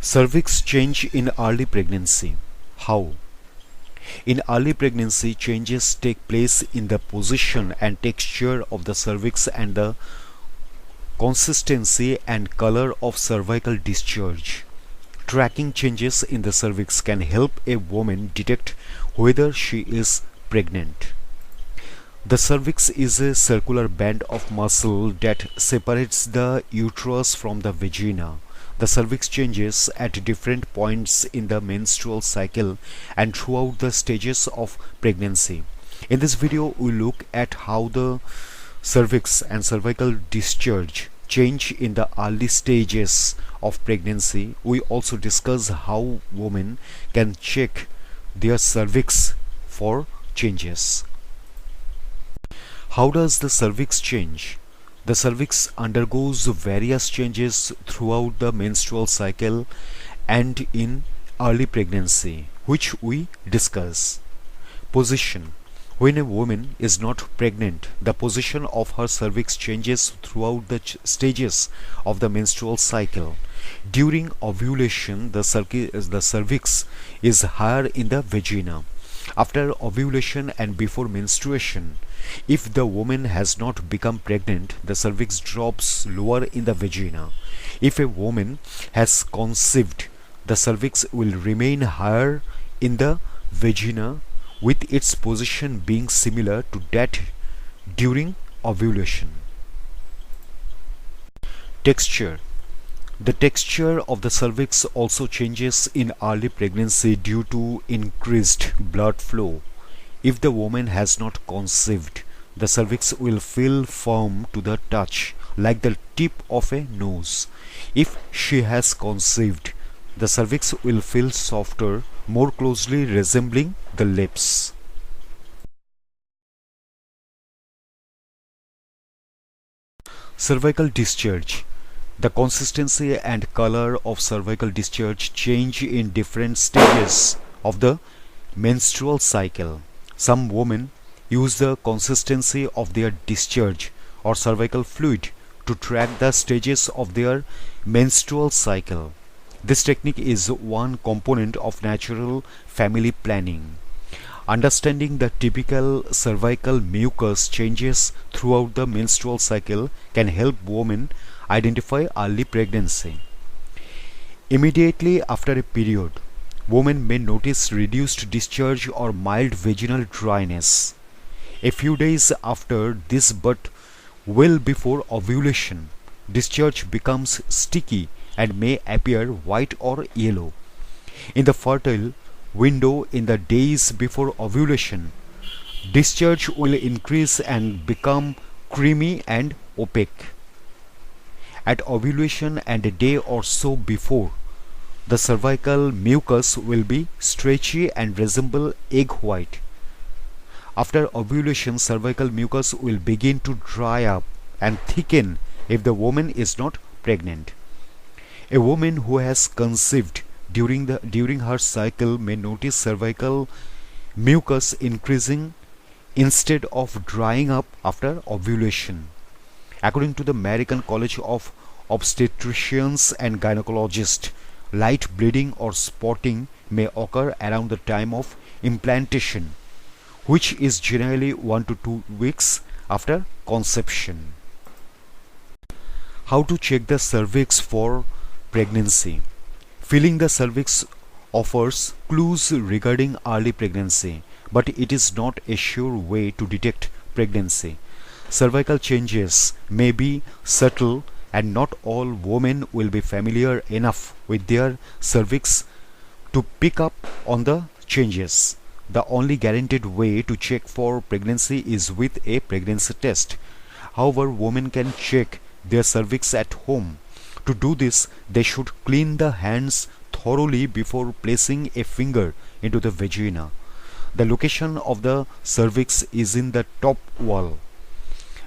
Cervix change in early pregnancy. How? In early pregnancy, changes take place in the position and texture of the cervix and the consistency and color of cervical discharge. Tracking changes in the cervix can help a woman detect whether she is pregnant. The cervix is a circular band of muscle that separates the uterus from the vagina. The cervix changes at different points in the menstrual cycle and throughout the stages of pregnancy. In this video, we look at how the cervix and cervical discharge change in the early stages of pregnancy. We also discuss how women can check their cervix for changes. How does the cervix change? The cervix undergoes various changes throughout the menstrual cycle and in early pregnancy, which we discuss. Position. When a woman is not pregnant, the position of her cervix changes throughout the stages of the menstrual cycle. During ovulation, the cervix is higher in the vagina. After ovulation and before menstruation, if the woman has not become pregnant, the cervix drops lower in the vagina. If a woman has conceived, the cervix will remain higher in the vagina, with its position being similar to that during ovulation. Texture. The texture of the cervix also changes in early pregnancy due to increased blood flow. If the woman has not conceived, the cervix will feel firm to the touch, like the tip of a nose. If she has conceived, the cervix will feel softer, more closely resembling the lips. Cervical discharge. The consistency and color of cervical discharge change in different stages of the menstrual cycle. Some women use the consistency of their discharge or cervical fluid to track the stages of their menstrual cycle. This technique is one component of natural family planning. Understanding the typical cervical mucus changes throughout the menstrual cycle can help women identify early pregnancy. Immediately after a period, women may notice reduced discharge or mild vaginal dryness. A few days after this, but well before ovulation, discharge becomes sticky and may appear white or yellow. In the fertile window in the days before ovulation, discharge will increase and become creamy and opaque. At ovulation and a day or so before, the cervical mucus will be stretchy and resemble egg white. After ovulation, cervical mucus will begin to dry up and thicken if the woman is not pregnant. A woman who has conceived during her cycle may notice cervical mucus increasing instead of drying up after ovulation. According to the American College of Obstetricians and Gynecologists, light bleeding or spotting may occur around the time of implantation, which is generally 1 to 2 weeks after conception. How to check the cervix for pregnancy? Feeling the cervix offers clues regarding early pregnancy, but it is not a sure way to detect pregnancy. Cervical changes may be subtle, and not all women will be familiar enough with their cervix to pick up on the changes. The only guaranteed way to check for pregnancy is with a pregnancy test. However, women can check their cervix at home. To do this, they should clean the hands thoroughly before placing a finger into the vagina. The location of the cervix is in the top wall,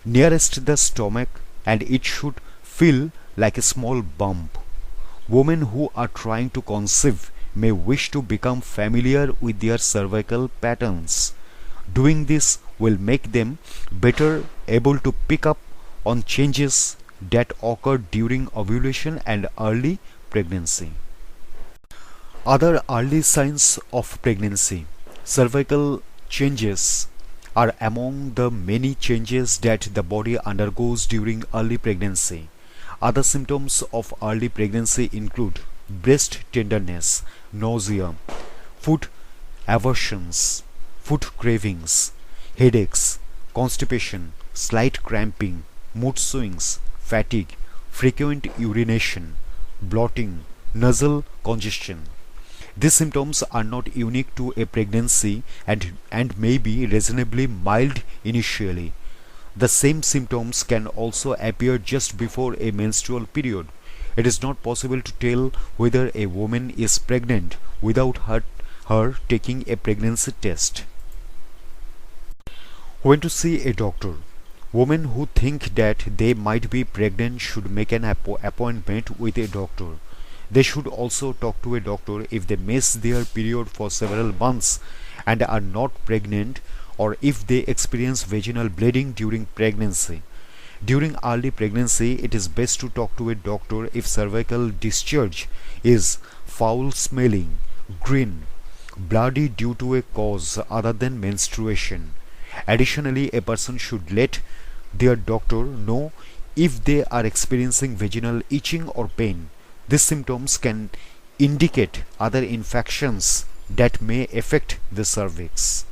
nearest the stomach, and it should feel like a small bump. Women who are trying to conceive may wish to become familiar with their cervical patterns. Doing this will make them better able to pick up on changes that occur during ovulation and early pregnancy. Other early signs of pregnancy. Cervical changes are among the many changes that the body undergoes during early pregnancy. Other symptoms of early pregnancy include breast tenderness, nausea, food aversions, food cravings, headaches, constipation, slight cramping, mood swings, fatigue, frequent urination, bloating, nasal congestion. These symptoms are not unique to a pregnancy and may be reasonably mild initially. The same symptoms can also appear just before a menstrual period. It is not possible to tell whether a woman is pregnant without her taking a pregnancy test. When to see a doctor. Women who think that they might be pregnant should make an appointment with a doctor. They should also talk to a doctor if they miss their period for several months and are not pregnant, or if they experience vaginal bleeding during pregnancy. During early pregnancy, it is best to talk to a doctor if cervical discharge is foul smelling, green, bloody due to a cause other than menstruation. Additionally, a person should let their doctor know if they are experiencing vaginal itching or pain. These symptoms can indicate other infections that may affect the cervix.